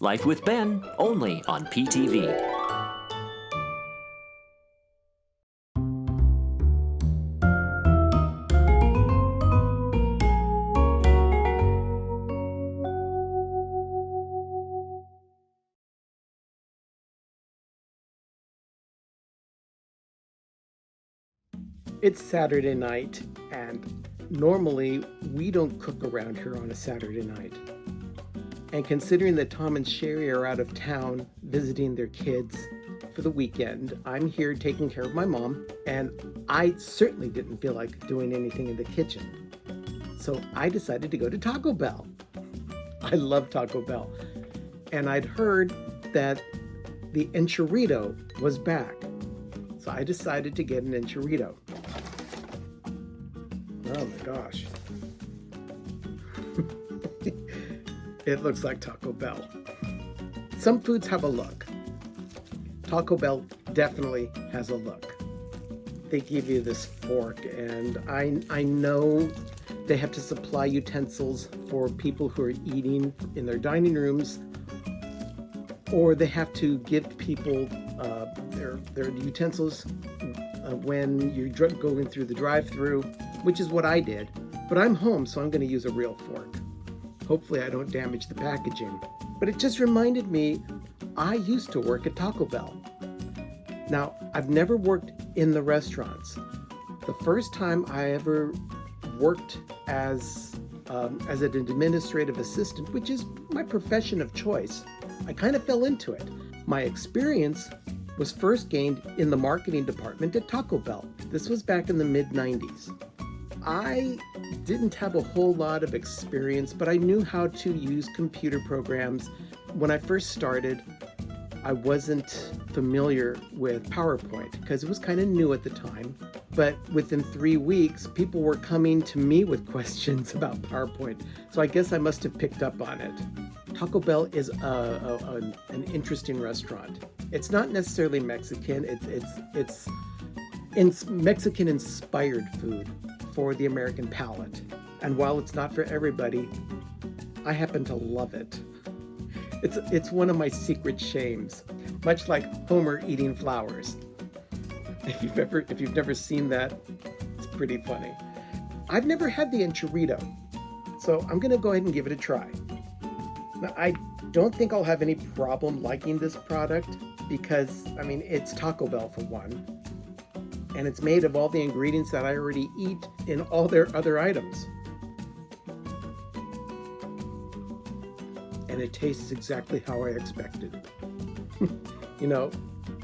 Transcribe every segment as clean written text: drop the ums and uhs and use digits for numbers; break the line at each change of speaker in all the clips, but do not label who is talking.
Life with Ben, only on PTV.
It's Saturday night, and normally we don't cook around here on a Saturday night. And considering that Tom and Sherry are out of town visiting their kids for the weekend, I'm here taking care of my mom, and I certainly didn't feel like doing anything in the kitchen. So I decided to go to Taco Bell. I love Taco Bell. And I'd heard that the Enchirito was back. So I decided to get an Enchirito. Oh my gosh. It looks like Taco Bell. Some foods have a look. Taco Bell definitely has a look. They give you this fork, and I know they have to supply utensils for people who are eating in their dining rooms, or they have to give people their utensils when you're going through the drive-thru, which is what I did. But I'm home, so I'm going to use a real fork. Hopefully I don't damage the packaging. But it just reminded me, I used to work at Taco Bell. Now, I've never worked in the restaurants. The first time I ever worked as an administrative assistant, which is my profession of choice, I kind of fell into it. My experience was first gained in the marketing department at Taco Bell. This was back in the mid-90s. I didn't have a whole lot of experience, but I knew how to use computer programs. When I first started, I wasn't familiar with PowerPoint because it was kind of new at the time. But within 3 weeks, people were coming to me with questions about PowerPoint. So I guess I must have picked up on it. Taco Bell is an interesting restaurant. It's not necessarily Mexican. It's Mexican-inspired food for the American palate. And while it's not for everybody, I happen to love it. It's one of my secret shames, much like Homer eating flowers. If you've never seen that, it's pretty funny. I've never had the Enchirito, so I'm gonna go ahead and give it a try. Now, I don't think I'll have any problem liking this product because, it's Taco Bell for one, and it's made of all the ingredients that I already eat in all their other items. And it tastes exactly how I expected.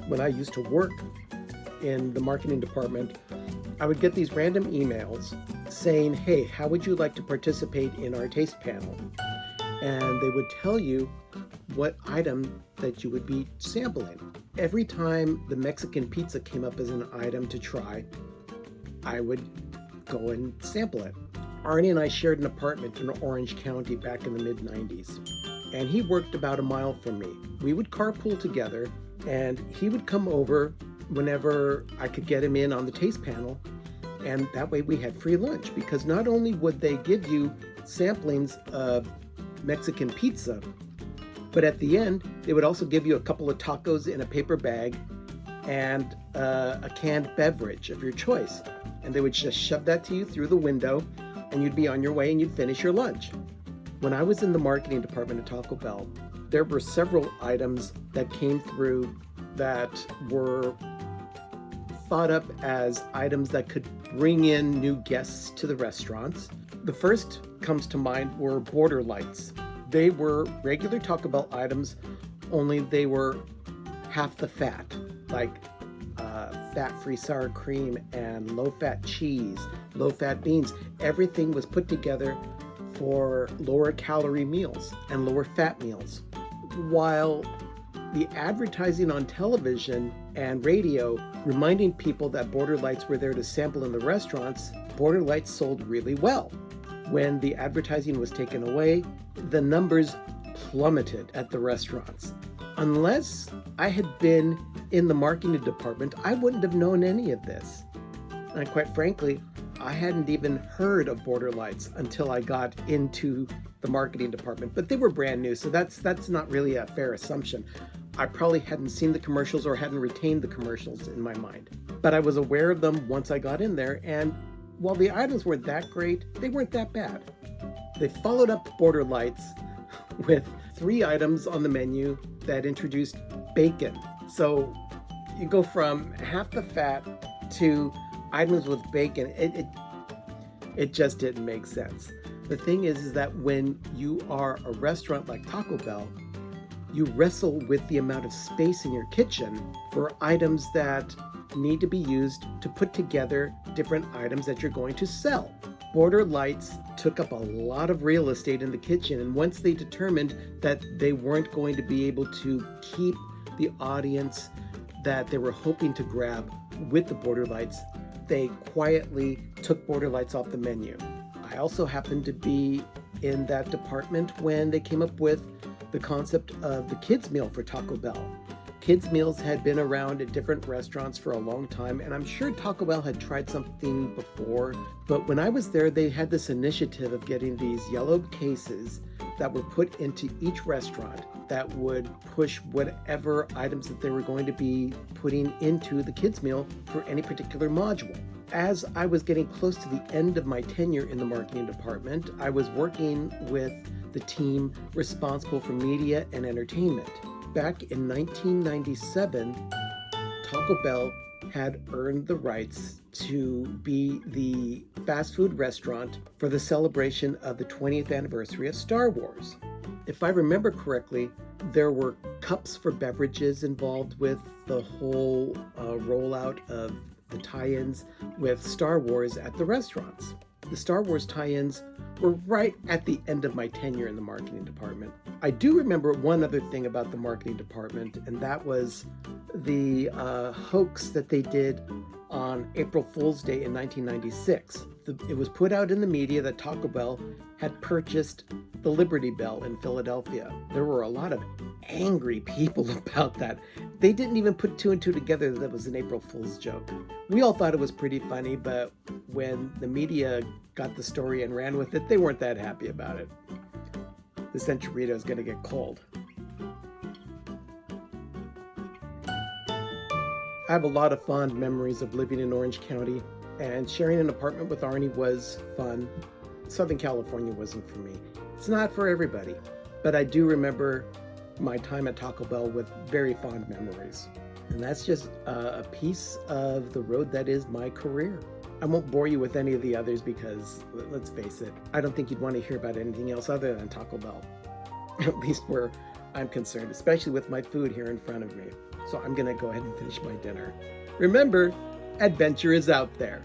When I used to work in the marketing department, I would get these random emails saying, hey, how would you like to participate in our taste panel? And they would tell you what item that you would be sampling. Every time the Mexican pizza came up as an item to try, I would go and sample it. Arnie and I shared an apartment in Orange County back in the mid-90s, and he worked about a mile from me. We would carpool together, and he would come over whenever I could get him in on the taste panel, and that way we had free lunch, because not only would they give you samplings of Mexican pizza, but at the end, they would also give you a couple of tacos in a paper bag and a canned beverage of your choice. And they would just shove that to you through the window, and you'd be on your way and you'd finish your lunch. When I was in the marketing department at Taco Bell, there were several items that came through that were thought up as items that could bring in new guests to the restaurants. The first comes to mind were border lights. They were regular Taco Bell items, only they were half the fat, like fat-free sour cream and low-fat cheese, low-fat beans. Everything was put together for lower calorie meals and lower fat meals. While the advertising on television and radio reminding people that border lights were there to sample in the restaurants, border lights sold really well. When the advertising was taken away, the numbers plummeted at the restaurants. Unless I had been in the marketing department, I wouldn't have known any of this. And quite frankly, I hadn't even heard of Border Lights until I got into the marketing department, but they were brand new, so that's not really a fair assumption. I probably hadn't seen the commercials or hadn't retained the commercials in my mind. But I was aware of them once I got in there, and while the items weren't that great, they weren't that bad. They followed up Border Lights with 3 items on the menu that introduced bacon. So you go from half the fat to items with bacon. It just didn't make sense. The thing is that when you are a restaurant like Taco Bell, you wrestle with the amount of space in your kitchen for items that need to be used to put together different items that you're going to sell. Border Lights took up a lot of real estate in the kitchen, and once they determined that they weren't going to be able to keep the audience that they were hoping to grab with the Border Lights, they quietly took Border Lights off the menu. I also happened to be in that department when they came up with the concept of the kids meal for Taco Bell. Kids meals had been around at different restaurants for a long time, and I'm sure Taco Bell had tried something before, but when I was there, they had this initiative of getting these yellow cases that were put into each restaurant that would push whatever items that they were going to be putting into the kids meal for any particular module. As I was getting close to the end of my tenure in the marketing department, I was working with the team responsible for media and entertainment. Back in 1997, Taco Bell had earned the rights to be the fast food restaurant for the celebration of the 20th anniversary of Star Wars. If I remember correctly, there were cups for beverages involved with the whole rollout of the tie-ins with Star Wars at the restaurants. The Star Wars tie-ins were right at the end of my tenure in the marketing department. I do remember one other thing about the marketing department, and that was the hoax that they did on April Fool's Day in 1996. It was put out in the media that Taco Bell had purchased the Liberty Bell in Philadelphia. There were a lot of angry people about that. They didn't even put 2 and 2 together that it was an April Fool's joke. We all thought it was pretty funny, but when the media got the story and ran with it, they weren't that happy about it. This Enchirito is going to get cold. I have a lot of fond memories of living in Orange County, and sharing an apartment with Arnie was fun. Southern California wasn't for me. It's not for everybody, but I do remember my time at Taco Bell with very fond memories. And that's just a piece of the road that is my career. I won't bore you with any of the others because, let's face it, I don't think you'd want to hear about anything else other than Taco Bell. At least where I'm concerned, especially with my food here in front of me. So I'm going to go ahead and finish my dinner. Remember, adventure is out there.